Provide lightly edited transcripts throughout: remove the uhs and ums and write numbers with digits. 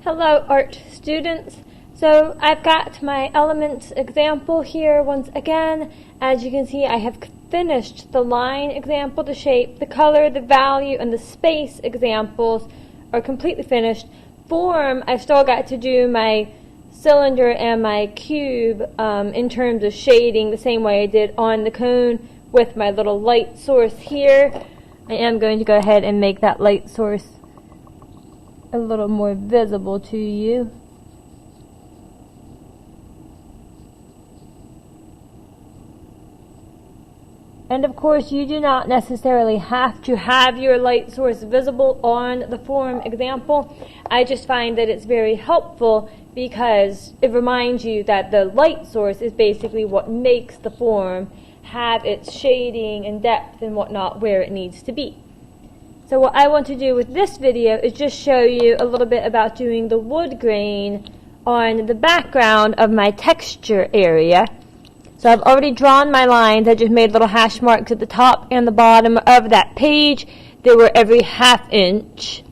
Hello art students. So I've got my elements example here once again. As you can see, I have finished the line example, the shape, the color, the value, and the space examples are completely finished. Form, I've still got to do my cylinder and my cube in terms of shading the same way I did on the cone with my little light source here. I am going to go ahead and make that light source a little more visible to you. And of course, you do not necessarily have to have your light source visible on the form example. I just find that it's very helpful because it reminds you that the light source is basically what makes the form have its shading and depth and whatnot where it needs to be. So what I want to do with this video is just show you a little bit about doing the wood grain on the background of my texture area. So I've already drawn my lines. I just made little hash marks at the top and the bottom of that page. They were every ½ inch.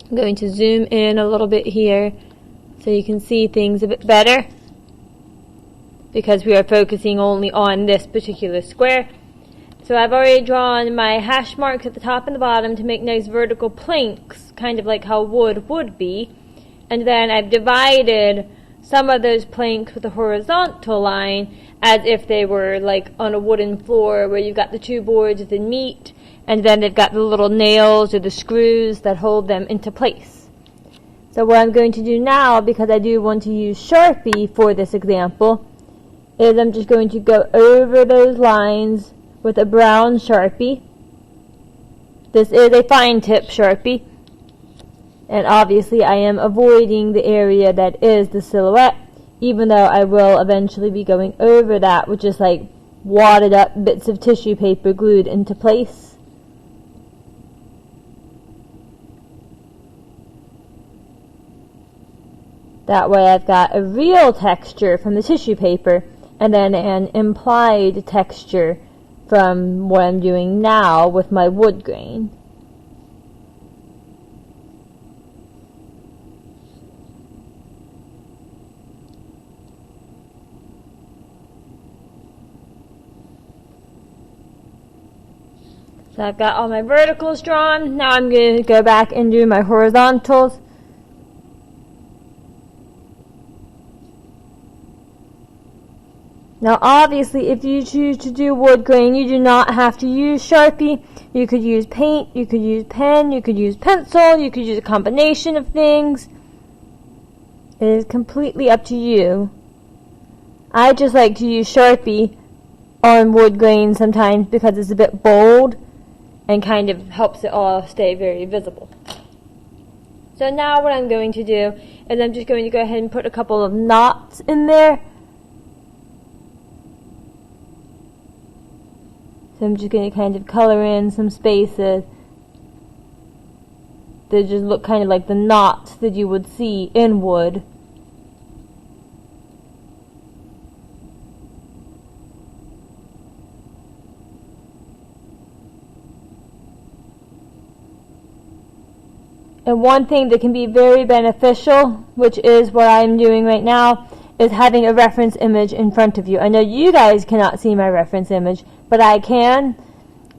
I'm going to zoom in a little bit here so you can see things a bit better, because we are focusing only on this particular square. So I've already drawn my hash marks at the top and the bottom to make nice vertical planks, kind of like how wood would be. And then I've divided some of those planks with a horizontal line as if they were like on a wooden floor where you've got the two boards that meet, and then they've got the little nails or the screws that hold them into place. So what I'm going to do now, because I do want to use Sharpie for this example, is I'm just going to go over those lines with a brown Sharpie. This is a fine tip Sharpie, and obviously I am avoiding the area that is the silhouette, even though I will eventually be going over that with just like wadded up bits of tissue paper glued into place. That way I've got a real texture from the tissue paper and then an implied texture from what I'm doing now with my wood grain. So I've got all my verticals drawn. Now I'm going to go back and do my horizontals. Now obviously, if you choose to do wood grain, you do not have to use Sharpie. You could use paint, you could use pen, you could use pencil, you could use a combination of things. It is completely up to you. I just like to use Sharpie on wood grain sometimes because it's a bit bold and kind of helps it all stay very visible. So now what I'm going to do is I'm just going to go ahead and put a couple of knots in there. So I'm just going to kind of color in some spaces that just look kind of like the knots that you would see in wood. And one thing that can be very beneficial, which is what I'm doing right now, is having a reference image in front of you. I know you guys cannot see my reference image, but I can,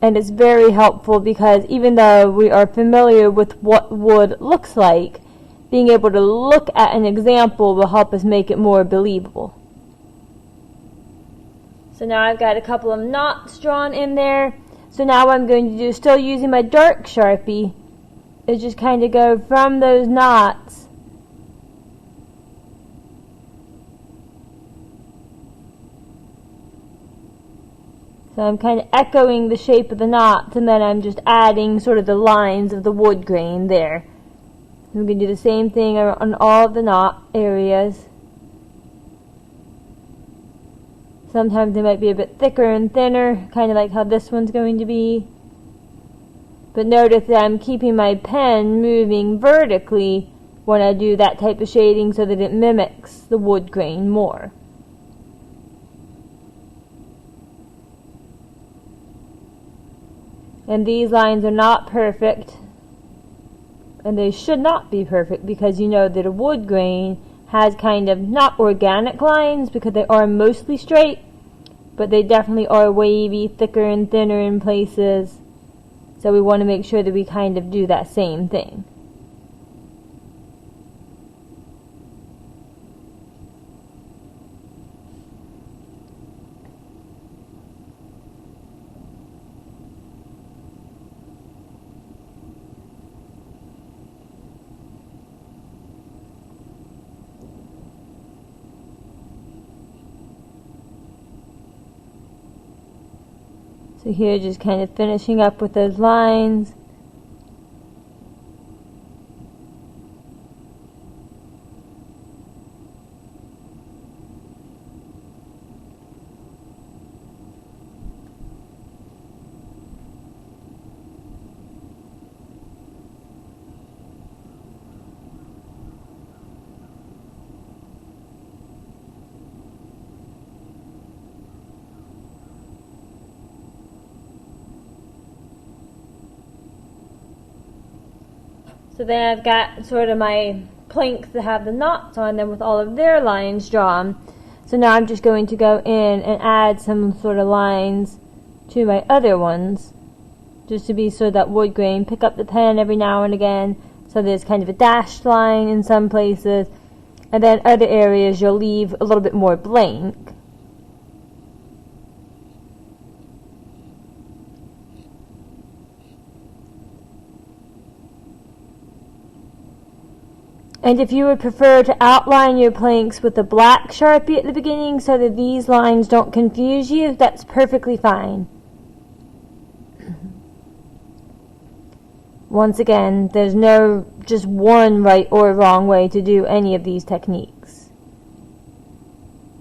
and it's very helpful because even though we are familiar with what wood looks like, being able to look at an example will help us make it more believable. So now I've got a couple of knots drawn in there. So now what I'm going to do, still using my dark Sharpie, is just kind of go from those knots So I'm kind of echoing the shape of the knots, and then I'm just adding sort of the lines of the wood grain there. I'm going to do the same thing on all of the knot areas. Sometimes they might be a bit thicker and thinner, kind of like how this one's going to be. But notice that I'm keeping my pen moving vertically when I do that type of shading so that it mimics the wood grain more. And these lines are not perfect. And they should not be perfect because you know that a wood grain has kind of not organic lines because they are mostly straight, but they definitely are wavy, thicker and thinner in places. So we want to make sure that we kind of do that same thing. So here, just kind of finishing up with those lines. So then I've got sort of my planks that have the knots on them with all of their lines drawn. So now I'm just going to go in and add some sort of lines to my other ones, just to be so that wood grain, pick up the pen every now and again, so there's kind of a dashed line in some places, and then other areas you'll leave a little bit more blank. And if you would prefer to outline your planks with a black Sharpie at the beginning so that these lines don't confuse you, that's perfectly fine. Once again, there's no just one right or wrong way to do any of these techniques.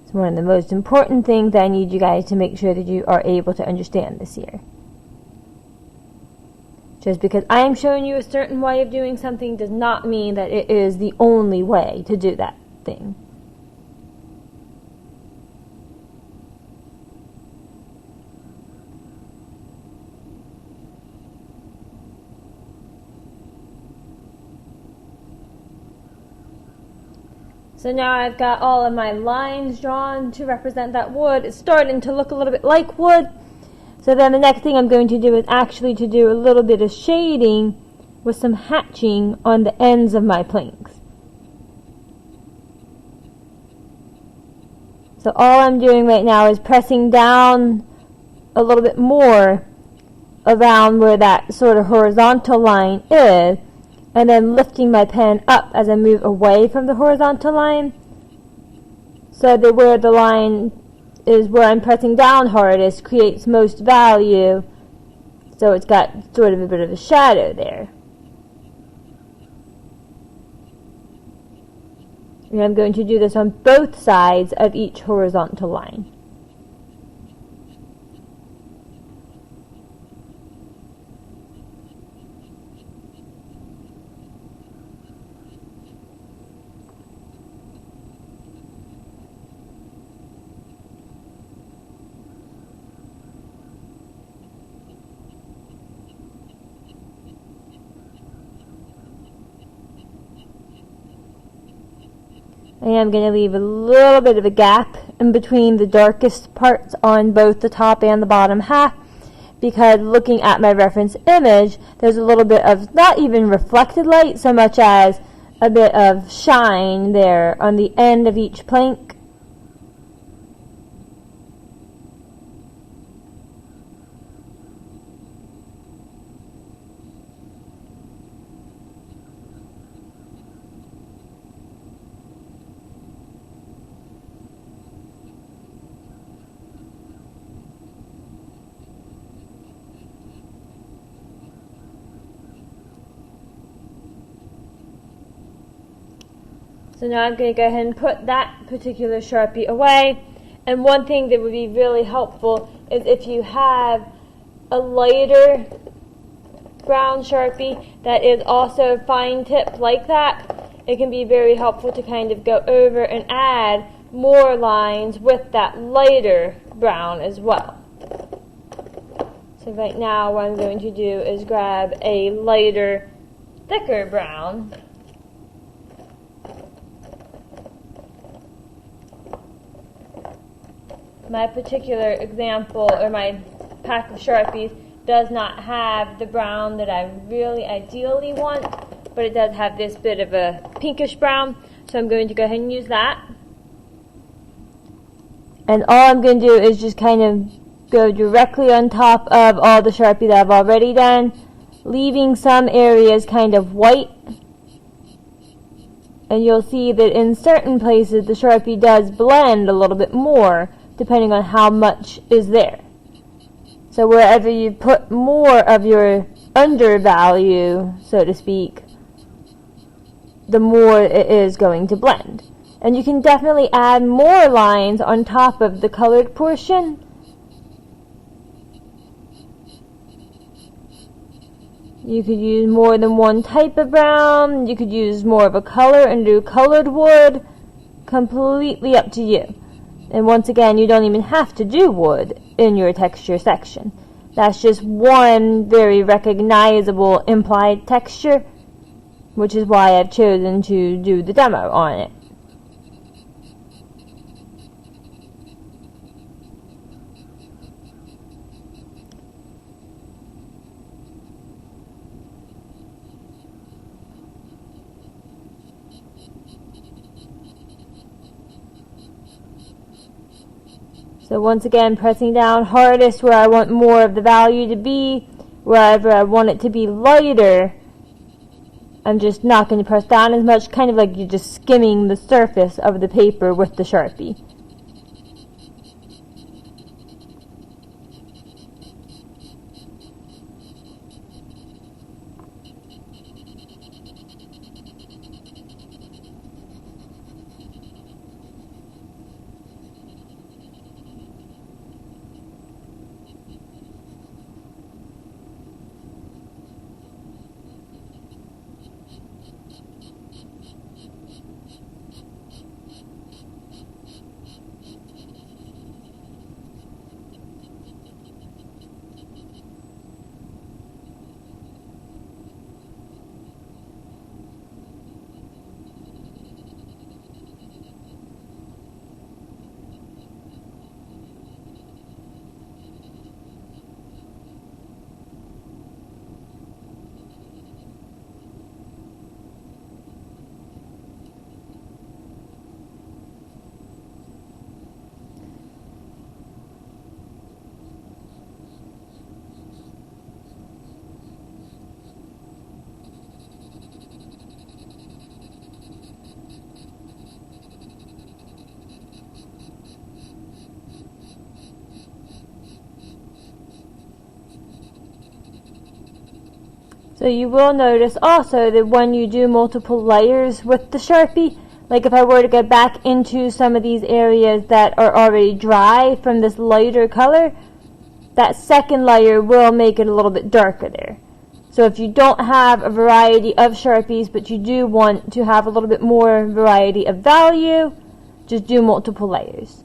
It's one of the most important things that I need you guys to make sure that you are able to understand this year. Just because I am showing you a certain way of doing something does not mean that it is the only way to do that thing. So now I've got all of my lines drawn to represent that wood. It's starting to look a little bit like wood. So then the next thing I'm going to do is actually to do a little bit of shading with some hatching on the ends of my planks. So all I'm doing right now is pressing down a little bit more around where that sort of horizontal line is, and then lifting my pen up as I move away from the horizontal line, so that where the line is where I'm pressing down hardest creates most value, so it's got sort of a bit of a shadow there. And I'm going to do this on both sides of each horizontal line. I am going to leave a little bit of a gap in between the darkest parts on both the top and the bottom half, because looking at my reference image, there's a little bit of not even reflected light so much as a bit of shine there on the end of each plank. So now I'm going to go ahead and put that particular Sharpie away. And one thing that would be really helpful is if you have a lighter brown Sharpie that is also fine tip like that, it can be very helpful to kind of go over and add more lines with that lighter brown as well. So right now what I'm going to do is grab a lighter thicker brown, my particular example, or my pack of Sharpies, does not have the brown that I really ideally want, but it does have this bit of a pinkish brown, so I'm going to go ahead and use that. And all I'm going to do is just kind of go directly on top of all the Sharpie that I've already done, leaving some areas kind of white. And you'll see that in certain places the Sharpie does blend a little bit more, depending on how much is there. So wherever you put more of your undervalue, so to speak, the more it is going to blend. And you can definitely add more lines on top of the colored portion. You could use more than one type of brown. You could use more of a color and do colored wood. Completely up to you. And once again, you don't even have to do wood in your texture section. That's just one very recognizable implied texture, which is why I've chosen to do the demo on it. So once again, pressing down hardest where I want more of the value to be. Wherever I want it to be lighter, I'm just not going to press down as much, kind of like you're just skimming the surface of the paper with the Sharpie. So you will notice also that when you do multiple layers with the Sharpie, like if I were to go back into some of these areas that are already dry from this lighter color, that second layer will make it a little bit darker there. So if you don't have a variety of Sharpies, but you do want to have a little bit more variety of value, just do multiple layers.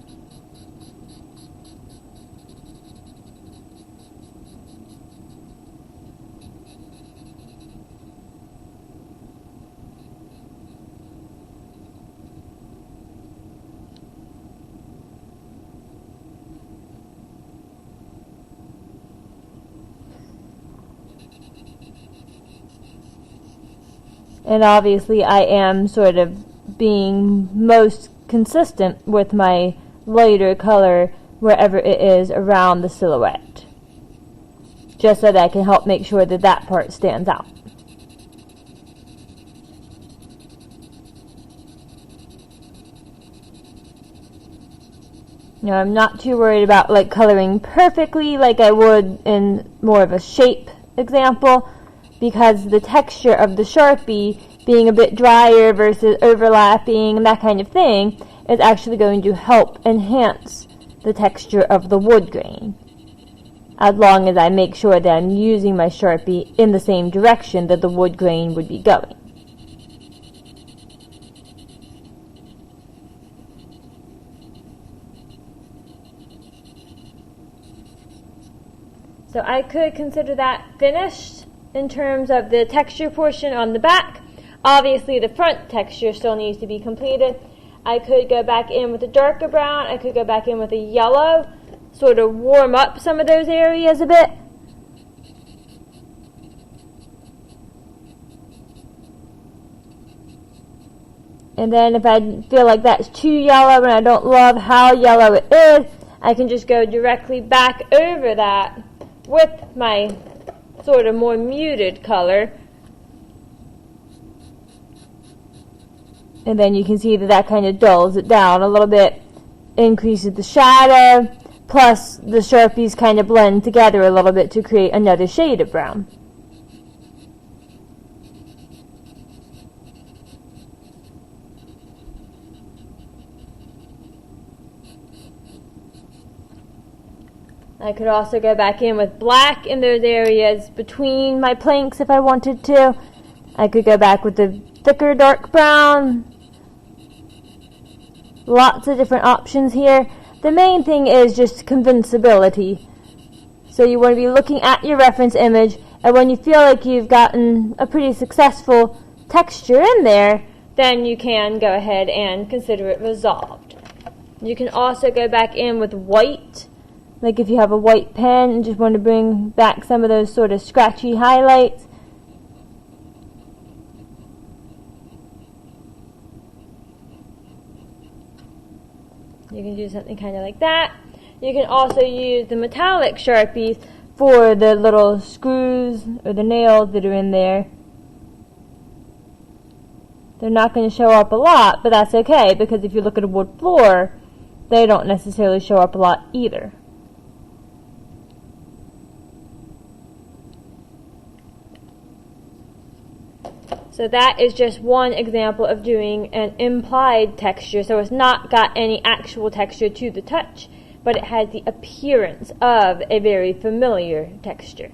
And obviously I am sort of being most consistent with my lighter color wherever it is around the silhouette, just so that I can help make sure that that part stands out. Now I'm not too worried about like coloring perfectly like I would in more of a shape example, because the texture of the Sharpie being a bit drier versus overlapping and that kind of thing is actually going to help enhance the texture of the wood grain, as long as I make sure that I'm using my Sharpie in the same direction that the wood grain would be going. So I could consider that finished, in terms of the texture portion on the back. Obviously the front texture still needs to be completed. I could go back in with a darker brown, I could go back in with a yellow, sort of warm up some of those areas a bit. And then if I feel like that's too yellow and I don't love how yellow it is, I can just go directly back over that with my sort of more muted color. And then you can see that that kind of dulls it down a little bit, increases the shadow, plus the Sharpies kind of blend together a little bit to create another shade of brown. I could also go back in with black in those areas between my planks if I wanted to. I could go back with the thicker dark brown. Lots of different options here. The main thing is just convincibility. So you want to be looking at your reference image, and when you feel like you've gotten a pretty successful texture in there, then you can go ahead and consider it resolved. You can also go back in with white. Like if you have a white pen and just want to bring back some of those sort of scratchy highlights. You can do something kind of like that. You can also use the metallic Sharpies for the little screws or the nails that are in there. They're not going to show up a lot, but that's okay, because if you look at a wood floor, they don't necessarily show up a lot either. So that is just one example of doing an implied texture. So it's not got any actual texture to the touch, but it has the appearance of a very familiar texture.